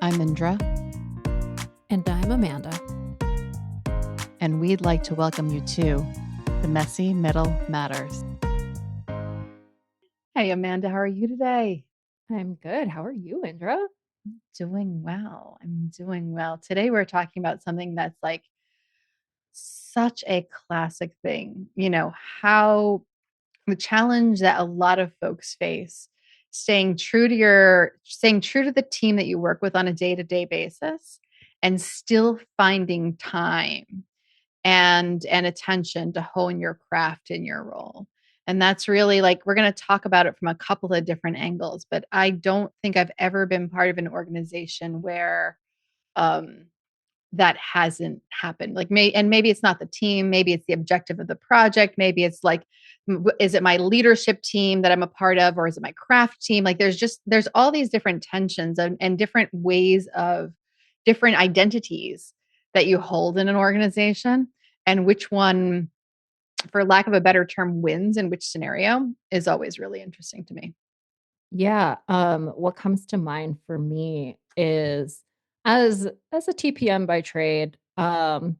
I'm Indra, And I'm Amanda. and we'd like to welcome you to The Messy Middle Matters. Hey, Amanda, how are you today? I'm good. How are you, Indra? Doing well. I'm doing well. Today, we're talking about something that's like such a classic thing. How the challenge that a lot of folks face staying true to the team that you work with on a day-to-day basis and still finding time and attention to hone your craft in your role. And that's really like we're going to talk about it from a couple of different angles, but I don't think I've ever been part of an organization where um that hasn't happened. Like maybe it's not the team, maybe it's the objective of the project, maybe it's like is it my leadership team that I'm a part of, or is it my craft team? Like there's all these different tensions and different ways of different identities that you hold in an organization, and which one, for lack of a better term, wins in which scenario is always really interesting to me. Yeah. What comes to mind for me is as a TPM by trade, I've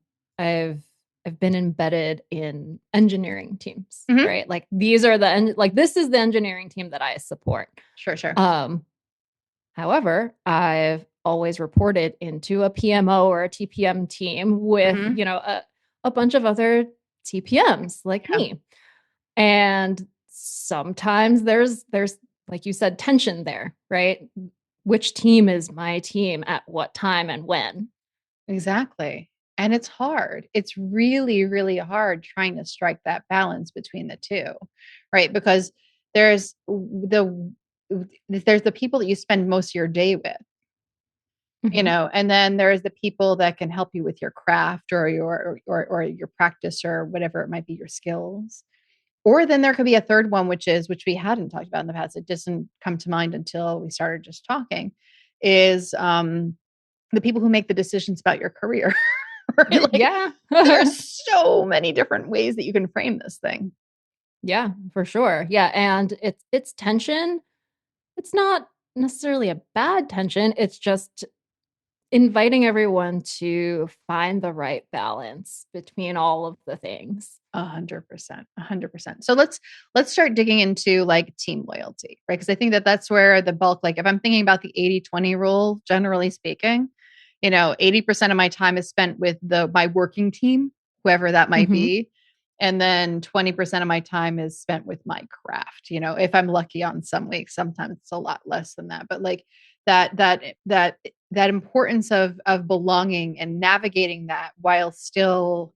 I've been embedded in engineering teams, Mhm. right? Like this is the engineering team that I support. Sure. Um, However, I've always reported into a PMO or a TPM team with, Mhm. a bunch of other TPMs like Yeah, me. And sometimes there's like you said, tension there, right? Which team is my team at what time and when? exactly. And it's hard. It's really, really hard trying to strike that balance between the two, right? Because there's the there's the people that you spend most of your day with, Mhm. and then there's the people that can help you with your craft or your practice or whatever it might be, your skills. Or then there could be a third one, which we hadn't talked about in the past. It doesn't come to mind until we started just talking, is the people who make the decisions about your career. Right? Like Yeah. there's so many different ways that you can frame this thing. Yeah, for sure. Yeah, and it's tension. It's not necessarily a bad tension. It's just inviting everyone to find the right balance between all of the things. 100%, 100%. So let's start digging into like team loyalty, right? Because I think that that's where the bulk, like if I'm thinking about the 80-20 rule, generally speaking, 80% of my time is spent with my working team, whoever that might Mhm. be. And then 20% of my time is spent with my craft. If I'm lucky on some weeks, sometimes it's a lot less than that. But like that importance of belonging and navigating that while still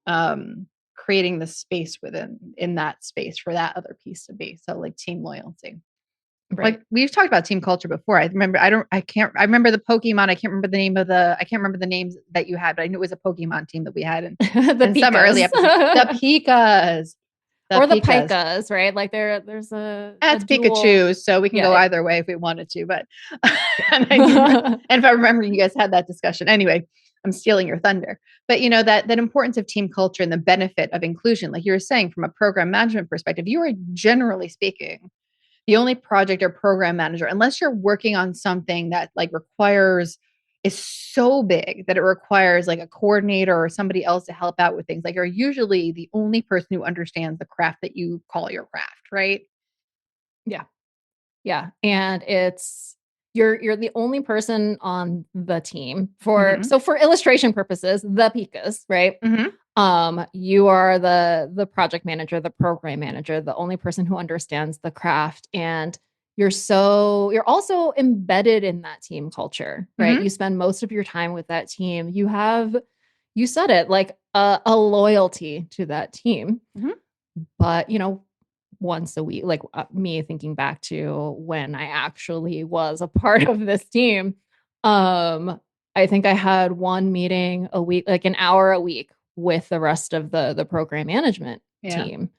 um creating the space within in that space for that other piece to be. So like team loyalty. Like Right. we've talked about team culture before. I remember the Pokemon. I can't remember the names that you had, but I knew it was a Pokemon team that we had The in some early Pikas. episodes. The Pikas. The Or the Pikas. pikas, right? Like there's a That's dual. Pikachu, so we can go Yeah. either way if we wanted to. But and I do, Yeah. and if I remember, you guys had that discussion. Anyway, I'm stealing your thunder. But that importance of team culture and the benefit of inclusion, like you were saying, from a program management perspective, you are generally speaking the only project or program manager, unless you're working on something that like requires is so big that it requires like a coordinator or somebody else to help out with things. Like you're usually the only person who understands the craft that you call your craft, right? Yeah. Yeah. And you're the only person on the team Mm-hmm. for illustration purposes, the Pikas, right? Mm-hmm. You are the project manager, the program manager, the only person who understands the craft. And you're also embedded in that team culture, right? Mm-hmm. You spend most of your time with that team. You said it, like a loyalty to that team. Mm-hmm. But, once a week, like me thinking back to when I actually was a part of this team, I think I had one meeting a week, like an hour a week with the rest of the program management Yeah. team.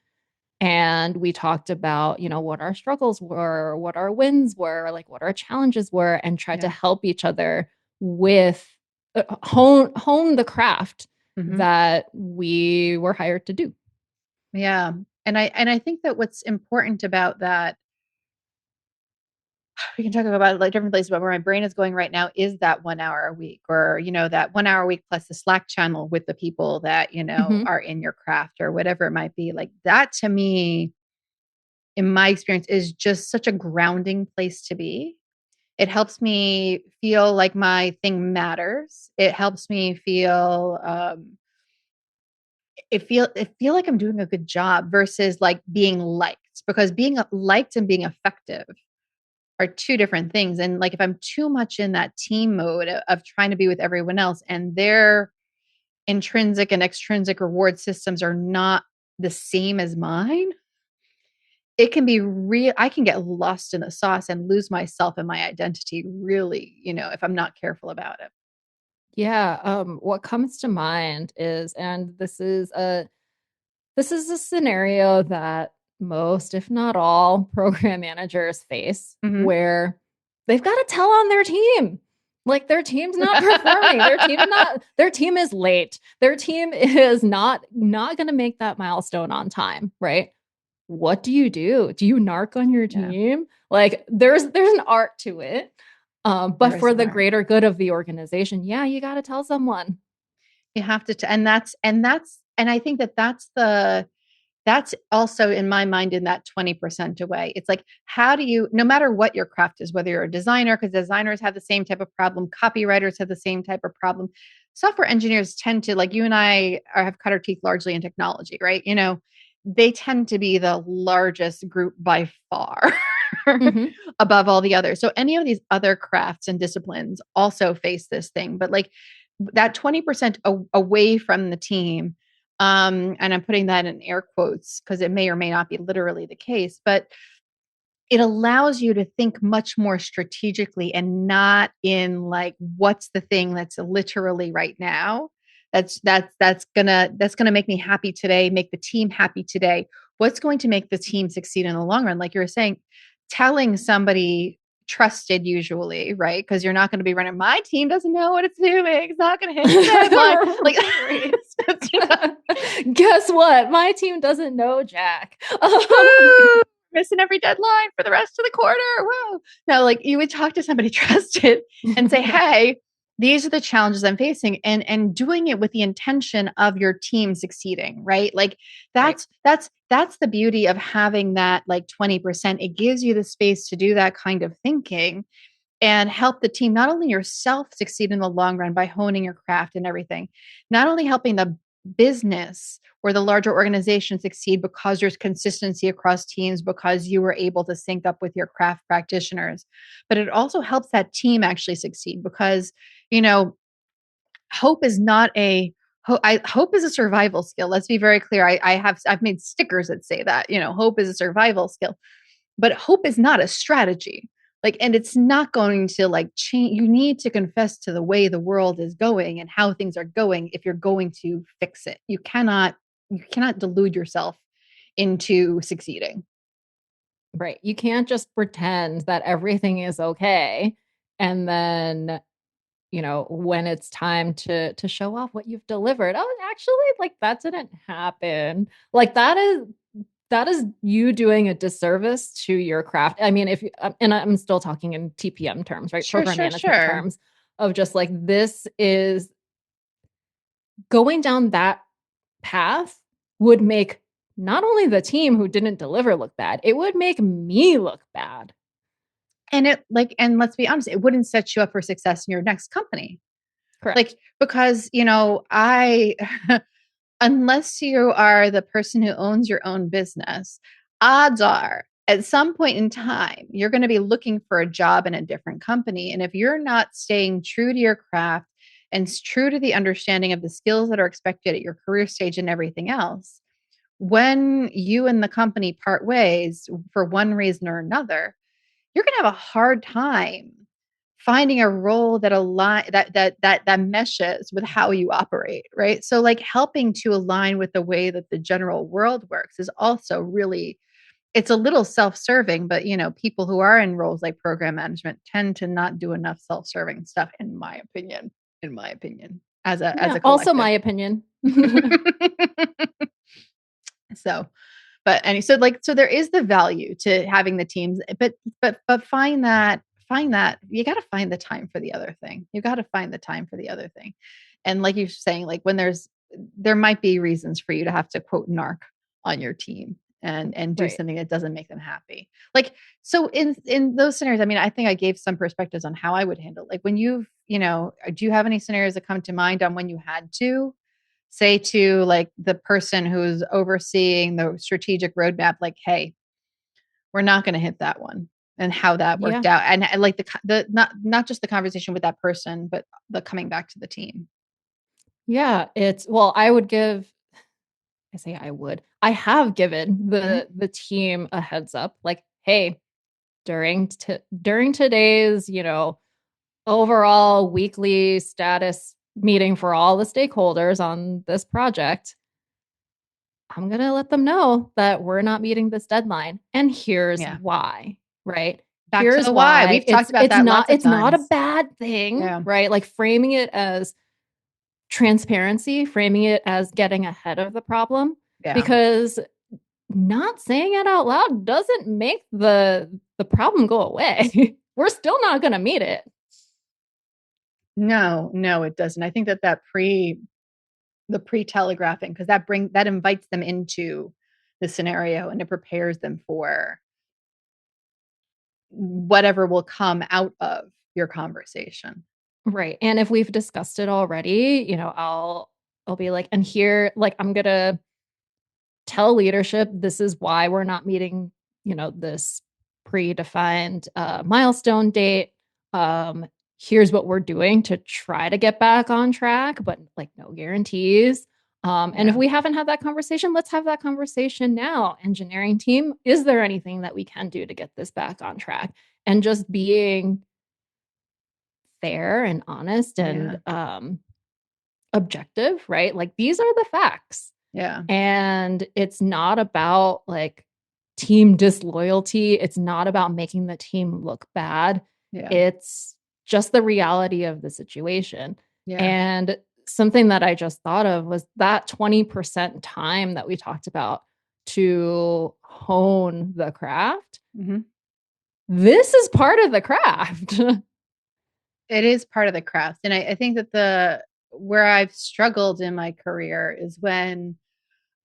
And we talked about, what our struggles were, what our wins were, like what our challenges were, and tried to Yeah. help each other with hone the craft Mm-hmm. that we were hired to do. Yeah. And I think that what's important about that, we can talk about like different places, but where my brain is going right now is that 1 hour a week, or, that 1 hour a week plus the Slack channel with the people that, Mhm. are in your craft or whatever it might be. Like that to me, in my experience, is just such a grounding place to be. It helps me feel like my thing matters. It helps me feel, it feel like I'm doing a good job versus like being liked, because being liked and being effective are two different things. And like if I'm too much in that team mode of trying to be with everyone else and their intrinsic and extrinsic reward systems are not the same as mine, it can be real. I can get lost in the sauce and lose myself and my identity really, if I'm not careful about it. Yeah, what comes to mind is, and this is a scenario that most, if not all, program managers face, Mm-hmm. where they've got to tell on their team. Like their team's not performing. Their team is late. Their team is not going to make that milestone on time, right? What do you do? Do you narc on your Yeah, team? Like there's an art to it. there But is for an the art. greater good of the organization, yeah, you got to tell someone. You have to, and I think that's also in my mind in that 20% away. It's like, how do you, no matter what your craft is, whether you're a designer, because designers have the same type of problem, copywriters have the same type of problem. Software engineers tend to, like you and I have cut our teeth largely in technology, right? They tend to be the largest group by far Mhm. above all the others. So any of these other crafts and disciplines also face this thing, but like that 20% away from the team, and I'm putting that in air quotes because it may or may not be literally the case, but it allows you to think much more strategically and not in like what's the thing that's literally right now that's gonna make me happy today, make the team happy today. What's going to make the team succeed in the long run? Like you were saying, telling somebody trusted, usually, right? Because you're not going to be running, my team doesn't know what it's doing, it's not going to hit the deadline, like Right. you know, Guess what? My team doesn't know Jack. woo, missing every deadline for the rest of the quarter. Whoa. No, like you would talk to somebody trusted and say, hey, these are the challenges I'm facing, and doing it with the intention of your team succeeding, right? Like Right. that's the beauty of having that like 20%. It gives you the space to do that kind of thinking and help the team, not only yourself succeed in the long run by honing your craft and everything, not only helping the business or the larger organization succeed because there's consistency across teams because you were able to sync up with your craft practitioners, but it also helps that team actually succeed because, you know, hope is not a hope is a survival skill. Let's be very clear. I've made stickers that say that, hope is a survival skill, but hope is not a strategy. Like, and it's not going to like change. You need to confess to the way the world is going and how things are going if you're going to fix it. You cannot delude yourself into succeeding. Right. You can't just pretend that everything is okay and then, when it's time to show off what you've delivered. Oh, actually, like that didn't happen. Like that is you doing a disservice to your craft. I mean, if you, and I'm still talking in TPM terms, right? Sure, Program sure, management sure. terms of just like this is going down that path would make not only the team who didn't deliver look bad, it would make me look bad. And let's be honest, it wouldn't set you up for success in your next company. Like, Correct. because, I unless you are the person who owns your own business, odds are at some point in time, you're going to be looking for a job in a different company. And if you're not staying true to your craft and true to the understanding of the skills that are expected at your career stage and everything else, when you and the company part ways for one reason or another, you're going to have a hard time finding a role that align that meshes with how you operate, right? So like helping to align with the way that the general world works is also really, it's a little self-serving, but people who are in roles like program management tend to not do enough self-serving stuff, in my opinion, as Yeah. a Also, my collective. opinion. So So there is the value to having the teams, but find that you got to find the time for the other thing. You got to find the time for the other thing. And like you're saying, like when there might be reasons for you to have to quote narc on your team and do Right. something that doesn't make them happy. Like so in those scenarios, I mean, I think I gave some perspectives on how I would handle like when do you have any scenarios that come to mind on when you had to say to like the person who's overseeing the strategic roadmap, like, hey, we're not going to hit that one, and how that Yeah. worked out, and like the not just the conversation with that person, but the coming back to the team. Yeah. Well, I have given Mm-hmm. the team a heads up, like, hey, during today's, overall weekly status meeting for all the stakeholders on this project, I'm going to let them know that we're not meeting this deadline. And here's Yeah. why, right? Back to Here's the why. why We've talked about that lots of it's not a times. bad thing, Yeah. right? Like framing it as transparency, framing it as getting ahead of the problem, Yeah. because not saying it out loud doesn't make the problem go away. We're still not going to meet it. No, no, it doesn't. I think the pre-telegraphing, because that invites them into the scenario and it prepares them for whatever will come out of your conversation. Right. And if we've discussed it already, I'll be like, and here, like, I'm going to tell leadership this is why we're not meeting, this predefined milestone date. Here's what we're doing to try to get back on track, but like no guarantees. And if Yeah. we haven't had that conversation, let's have that conversation now. Engineering team, is there anything that we can do to get this back on track? And just being fair and honest and Yeah. objective, right? Like these are the facts. Yeah. And it's not about like team disloyalty. It's not about making the team look bad. Yeah. It's just the reality of the situation. Yeah. And something that I just thought of was that 20% time that we talked about to hone the craft. Mm-hmm. This is part of the craft. It is part of the craft. And I think that where I've struggled in my career is when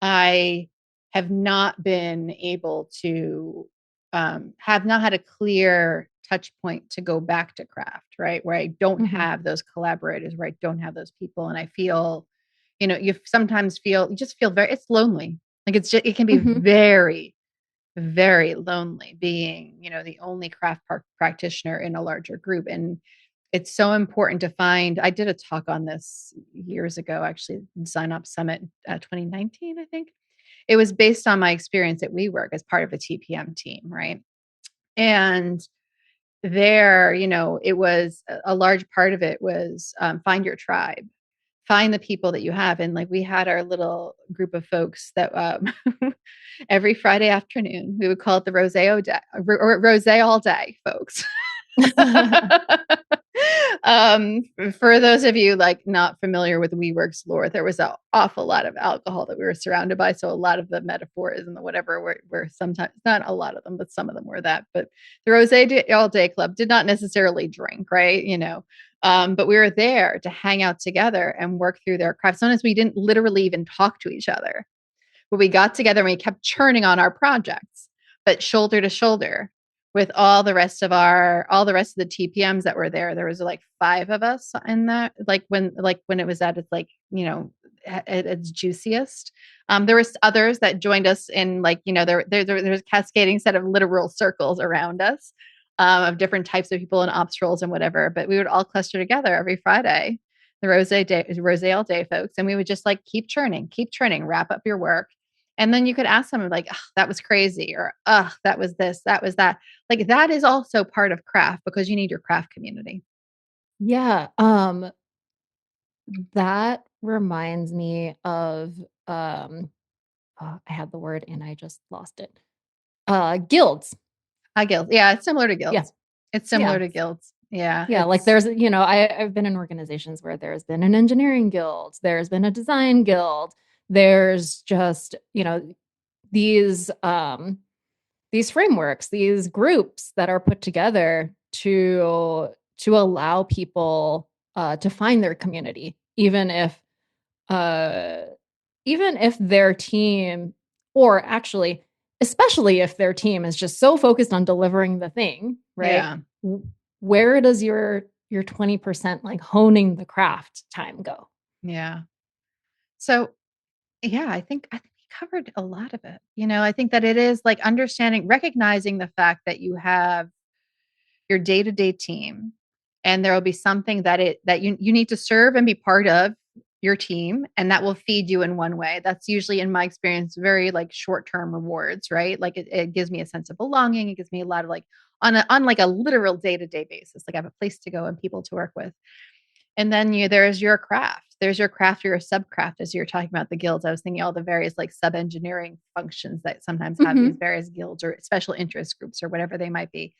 I have not been able to have not had a clear touch point to go back to craft, right? Where I don't Mhm. have those collaborators, where I don't have those people. And I feel, you just feel it's lonely. Like it can be Mhm. very, very lonely being, the only craft practitioner in a larger group. And it's so important to find. I did a talk on this years ago, actually, Sign Up Summit 2019, I think. It was based on my experience at WeWork as part of a TPM team, right? And there, it was a large part of it was find your tribe, find the people that you have. And like we had our little group of folks that every Friday afternoon we would call it the rose all day, or rose all day, folks. For those of you like not familiar with WeWork's lore, there was an awful lot of alcohol that we were surrounded by. So a lot of the metaphors and the whatever were sometimes, not a lot of them, but some of them were that. But the Rose All Day Club did not necessarily drink, right? But we were there to hang out together and work through their craft. Sometimes we didn't literally even talk to each other, but we got together and we kept churning on our projects, but shoulder to shoulder with all the rest of the TPMs that were there. There was like 5 of us in that, like when it was at its like, at its juiciest. There was others that joined us in like, there's a cascading set of literal circles around us, of different types of people and ops roles and whatever. But we would all cluster together every Friday, the Rose all day folks. And we would just like keep churning, wrap up your work. And then you could ask them like, oh, that was crazy, or that was this, that was that. Like that is also part of craft, because you need your craft community. Yeah. That reminds me of I had the word and I just lost it. Guilds. Guilds. Yeah, it's similar to Yeah. guilds. It's similar Yeah. to guilds. Yeah, Yeah. Like I've been in organizations where there's been an engineering guild, there's been a design guild, there's just, these frameworks, these groups that are put together to allow people to find their community, uh, even if their team, or actually, especially if their team is just so focused on delivering the thing, right? Yeah. Where does your 20% like honing the craft time go? Yeah. So, yeah, I think we covered a lot of it. I think that it is like understanding, recognizing the fact that you have your day-to-day team, and there will be something that you need to serve and be part of your team, and that will feed you in one way. That's usually, in my experience, very like short-term rewards, right? Like it gives me a sense of belonging. It gives me a lot of like on like a literal day-to-day basis. Like I have a place to go and people to work with. And then there's your craft. There's your craft or your subcraft, as you're talking about the guilds. I was thinking all the various like sub-engineering functions that sometimes have these Mm-hmm. various guilds or special interest groups or whatever they might be.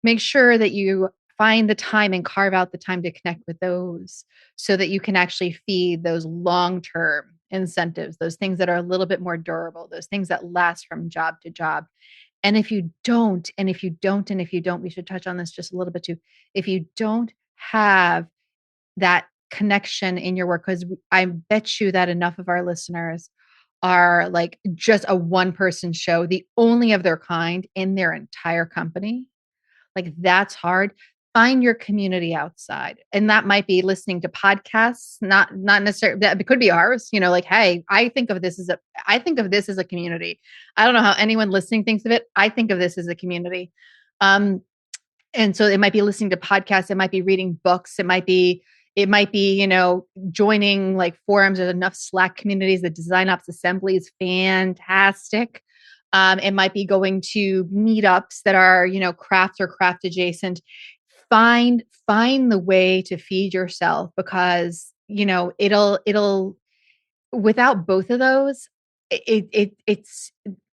Make sure that you find the time and carve out the time to connect with those so that you can actually feed those long-term incentives, those things that are a little bit more durable, those things that last from job to job. And if you don't, and if you don't, and if you don't, we should touch on this just a little bit too. If you don't have that connection in your work, because I bet you that enough of our listeners are like just a one person show, the only of their kind in their entire company. Like that's hard. Find your community outside. And that might be listening to podcasts, not necessarily that it could be ours, like, hey, I think of this as a community. I don't know how anyone listening thinks of it. I think of this as a community. Um, and so it might be listening to podcasts, it might be reading books, it might be joining like forums. There's enough Slack communities. The design ops assembly is fantastic. It might be going to meetups that are craft or craft adjacent. Find the way to feed yourself, because it'll without both of those, it's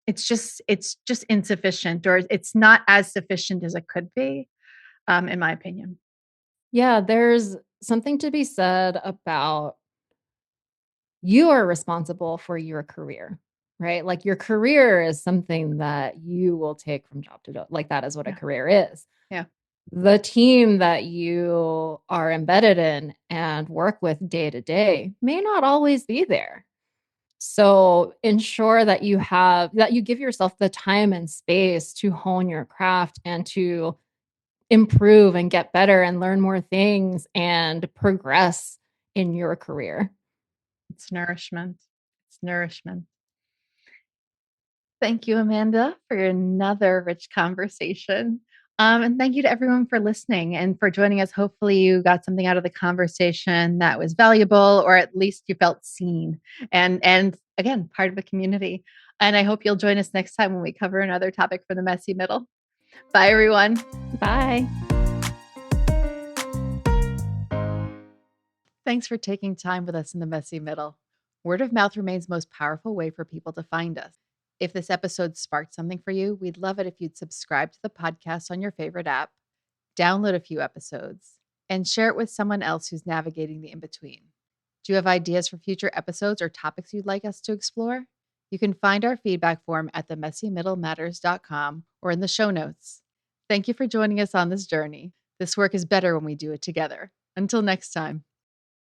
just insufficient, or it's not as sufficient as it could be, in my opinion. Yeah, there's something to be said about you are responsible for your career, right? Like your career is something that you will take from job to job. Like that is what a Yeah. career is. Yeah. The team that you are embedded in and work with day to day may not always be there. So ensure that you give yourself the time and space to hone your craft and to improve and get better and learn more things and progress in your career. It's nourishment. It's nourishment. Thank you, Amanda, for another rich conversation. And thank you to everyone for listening and for joining us. Hopefully, you got something out of the conversation that was valuable, or at least you felt seen and again, part of a community. And I hope you'll join us next time when we cover another topic for the messy middle. Bye, everyone. Bye. Thanks for taking time with us in the messy middle. Word of mouth remains the most powerful way for people to find us. If this episode sparked something for you, we'd love it if you'd subscribe to the podcast on your favorite app, download a few episodes, and share it with someone else who's navigating the in between. Do you have ideas for future episodes or topics you'd like us to explore? You can find our feedback form at themessymiddlematters.com or in the show notes. Thank you for joining us on this journey. This work is better when we do it together. Until next time.